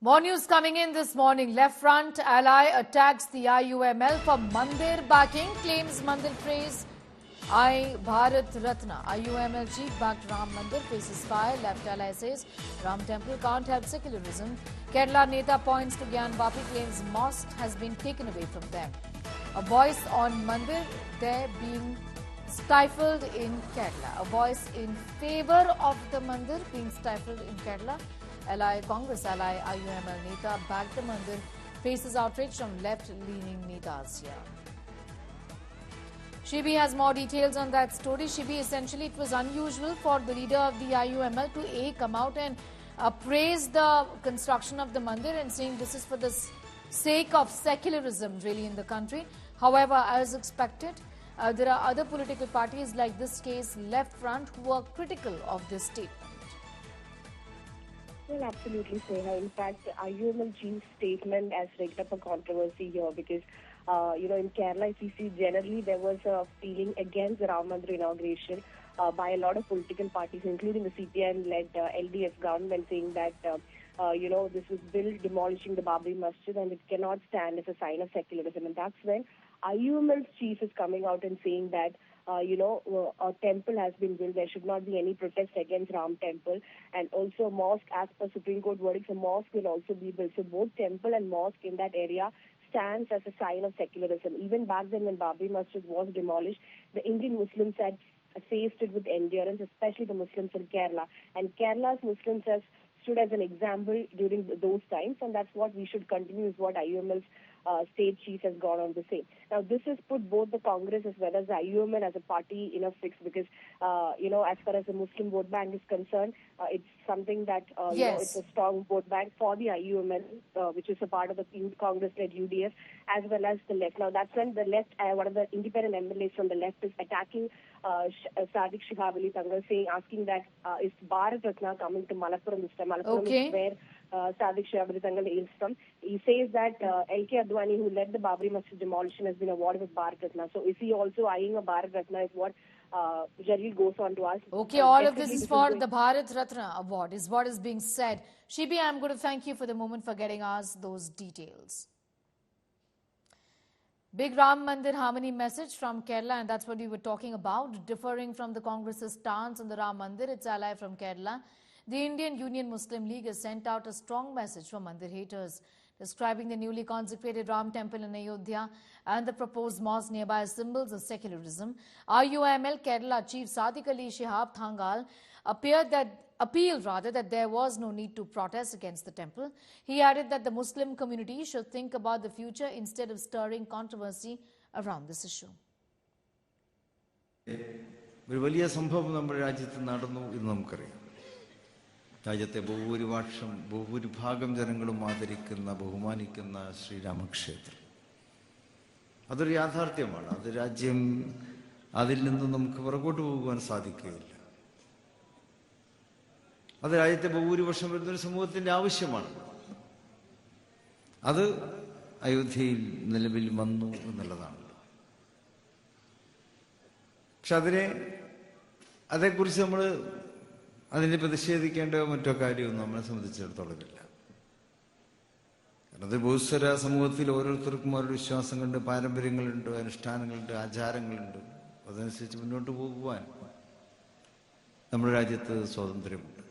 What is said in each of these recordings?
More news coming in this morning. Left Front ally attacks the IUML for Mandir backing, claims Mandir praise I Bharat Ratna. IUML chief backed Ram Mandir faces fire. Left ally says Ram temple can't have secularism. Kerala Neta points to Gyan Vapi, claims mosque has been taken away from them. A voice on Mandir, there being stifled in Kerala. A voice in favor of the Mandir being stifled in Kerala. Congress ally IUML Neta backed the Mandir, faces outrage from left-leaning Netas here. Shibi has more details on that story. Shibi, essentially it was unusual for the leader of the IUML to come out and praise the construction of the Mandir and saying this is for the sake of secularism really in the country. However, as expected, there are other political parties like this case Left Front who are critical of this statement. Well, absolutely, Sneha. In fact, IUML chief's statement has raked up a controversy here because, in Kerala, if you see, generally there was a feeling against the Ram Mandir inauguration by a lot of political parties, including the CPI-led LDF government, saying that, this was bill demolishing the Babri Masjid and it cannot stand as a sign of secularism. And that's when IUML's chief is coming out and saying that, a temple has been built. There should not be any protest against Ram temple. And also a mosque, as per Supreme Court verdicts, a mosque will also be built. So both temple and mosque in that area stands as a sign of secularism. Even back then when Babri Masjid was demolished, the Indian Muslims had faced it with endurance, especially the Muslims in Kerala. And Kerala's Muslims have stood as an example during those times, and that's what we should continue, is what IUML's state chief has gone on to say. Now, this has put both the Congress as well as the IUML as a party in a fix because, as far as the Muslim vote bank is concerned, it's something that, it's a strong vote bank for the IUML, which is a part of the Youth Congress-led UDF, as well as the left. Now, that's when the left, one of the independent MLAs from the left is attacking Sadiq Shihab Ali Thangal, asking that is Bharat Ratna coming to Malappuram this time? Malappuram is where Sadiq Shihab Ali Thangal hails from. He says that L.K. Advani, who led the Babri Masjid demolition, has been awarded with Bharat Ratna. So is he also eyeing a Bharat Ratna is what Jalil goes on to ask. Okay, all of this is for the Bharat Ratna award is what is being said. Shibi, I'm going to thank you for the moment for getting us those details. Big Ram Mandir harmony message from Kerala, and that's what we were talking about. Differing from the Congress's stance on the Ram Mandir, its ally from Kerala, the Indian Union Muslim League has sent out a strong message for Mandir haters, describing the newly consecrated Ram temple in Ayodhya and the proposed mosque nearby as symbols of secularism. IUML Kerala Chief Sadiq Ali Shihab Thangal appealed that there was no need to protest against the temple. He added that the Muslim community should think about the future instead of stirring controversy around this issue. ഒരു വലിയ സംഭവം നമ്മുടെ രാജ്യത്ത് നടന്നു എന്ന് നമുക്കറിയാം. രാജ്യത്തെ ഭൂരിഭാഗം ജനങ്ങളും ആദരിക്കുന്ന ബഹുമാനിക്കുന്ന ശ്രീരാമക്ഷേത്രം അതൊരു യാഥാർത്ഥ്യമാണ്. അത് രാജ്യം അതിൽ നിന്ന് നമുക്ക് പുറകോട്ട് പോകുവാൻ സാധിക്കുകയില്ല. അത് രാജ്യത്തെ ഭൂരിപക്ഷം വരുന്നൊരു സമൂഹത്തിന്റെ ആവശ്യമാണ്. അത് അയോധ്യയിൽ നിലവിൽ വന്നു എന്നുള്ളതാണല്ലോ. പക്ഷെ അതേക്കുറിച്ച് നമ്മൾ അതിനെ പ്രതിഷേധിക്കേണ്ട മറ്റോ കാര്യമൊന്നും നമ്മളെ സംബന്ധിച്ചിടത്തോളം ഇല്ല. കാരണം അത് ബഹുസ്വര സമൂഹത്തിൽ ഓരോരുത്തർക്കും ഓരോ വിശ്വാസങ്ങളുണ്ട്, പാരമ്പര്യങ്ങളുണ്ട്, അനുഷ്ഠാനങ്ങളുണ്ട്, ആചാരങ്ങളുണ്ട്. അതനുസരിച്ച് മുന്നോട്ട് പോകുവാൻ നമ്മുടെ രാജ്യത്ത് സ്വാതന്ത്ര്യമുണ്ട്.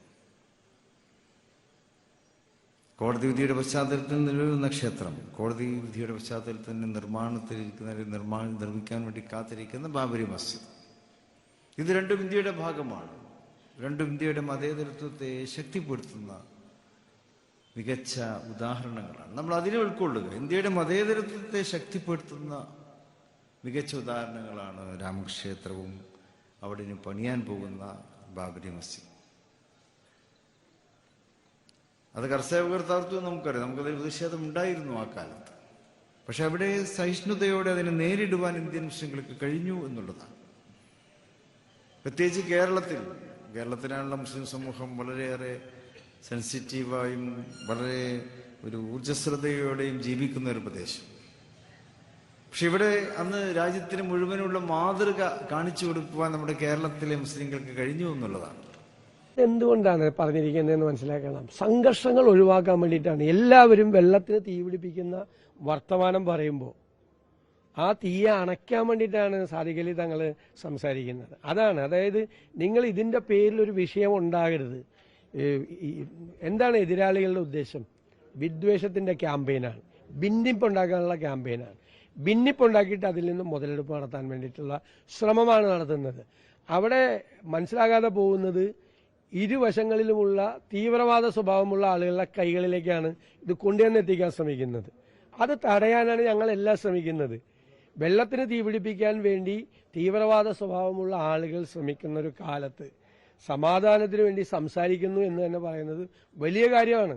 കോടതി വിധിയുടെ പശ്ചാത്തലത്തിൽ നിലവിലുന്ന ക്ഷേത്രം, കോടതി വിധിയുടെ പശ്ചാത്തലത്തിൽ നിർമ്മിക്കാൻ വേണ്ടി കാത്തിരിക്കുന്ന ബാബരി മസ്ജിദ്, ഇത് രണ്ടും ഇന്ത്യയുടെ ഭാഗമാണ്. രണ്ടും ഇന്ത്യയുടെ മതേതരത്വത്തെ ശക്തിപ്പെടുത്തുന്ന മികച്ച ഉദാഹരണങ്ങളാണ്. നമ്മൾ അതിനെ ഉൾക്കൊള്ളുക. ഇന്ത്യയുടെ മതേതരത്വത്തെ ശക്തിപ്പെടുത്തുന്ന മികച്ച ഉദാഹരണങ്ങളാണ് രാമക്ഷേത്രവും അവിടെ പണിയാൻ പോകുന്ന ബാബരി മസ്ജിദ്. അത് കർസേവകർ തകർത്തു നമുക്കറിയാം. നമുക്കതിൽ പ്രതിഷേധം ഉണ്ടായിരുന്നു ആ കാലത്ത്. പക്ഷെ അവിടെ സഹിഷ്ണുതയോടെ അതിനെ നേരിടുവാൻ ഇന്ത്യൻ മുസ്ലിങ്ങൾക്ക് കഴിഞ്ഞു എന്നുള്ളതാണ്. പ്രത്യേകിച്ച് കേരളത്തിലാണുള്ള മുസ്ലിം സമൂഹം വളരെയേറെ സെൻസിറ്റീവായും വളരെ ഒരു ഊർജ്ജസ്വലതയോടെയും ജീവിക്കുന്ന ഒരു പ്രദേശം. പക്ഷെ ഇവിടെ അന്ന് രാജ്യത്തിന് മുഴുവനുള്ള മാതൃക കാണിച്ചു കൊടുക്കുവാൻ നമ്മുടെ കേരളത്തിലെ മുസ്ലിങ്ങൾക്ക് കഴിഞ്ഞു എന്നുള്ളതാണ്. എന്തുകൊണ്ടാണ് പറഞ്ഞിരിക്കുന്നതെന്ന് മനസ്സിലാക്കണം. സംഘർഷങ്ങൾ ഒഴിവാക്കാൻ വേണ്ടിയിട്ടാണ്. എല്ലാവരും വെള്ളത്തിന് തീപിടിപ്പിക്കുന്ന വർത്തമാനം പറയുമ്പോൾ ആ തീയെ അണയ്ക്കാൻ വേണ്ടിയിട്ടാണ് സാദിഖ് അലി തങ്ങൾ സംസാരിക്കുന്നത്. അതായത് നിങ്ങൾ ഇതിൻ്റെ പേരിൽ ഒരു വിഷയം ഉണ്ടാകരുത്. എന്താണ് എതിരാളികളുടെ ഉദ്ദേശം? വിദ്വേഷത്തിൻ്റെ ക്യാമ്പയിനാണ്, ഭിന്നിപ്പുണ്ടാക്കാനുള്ള ക്യാമ്പയിനാണ്. ഭിന്നിപ്പുണ്ടാക്കിയിട്ട് അതിൽ നിന്ന് മുതലെടുപ്പ് നടത്താൻ വേണ്ടിയിട്ടുള്ള ശ്രമമാണ് നടത്തുന്നത്. അവിടെ മനസ്സിലാകാതെ പോകുന്നത് ഇരുവശങ്ങളിലുമുള്ള തീവ്രവാദ സ്വഭാവമുള്ള ആളുകളുടെ കൈകളിലേക്കാണ് ഇത് കൊണ്ടുവന്നെത്തിക്കാൻ ശ്രമിക്കുന്നത്. അത് തടയാനാണ് ഞങ്ങളെല്ലാം ശ്രമിക്കുന്നത്. വെള്ളത്തിന് തീപിടിപ്പിക്കാൻ വേണ്ടി തീവ്രവാദ സ്വഭാവമുള്ള ആളുകൾ ശ്രമിക്കുന്ന ഒരു കാലത്ത് സമാധാനത്തിന് വേണ്ടി സംസാരിക്കുന്നു എന്ന് തന്നെ പറയുന്നത് വലിയ കാര്യമാണ്.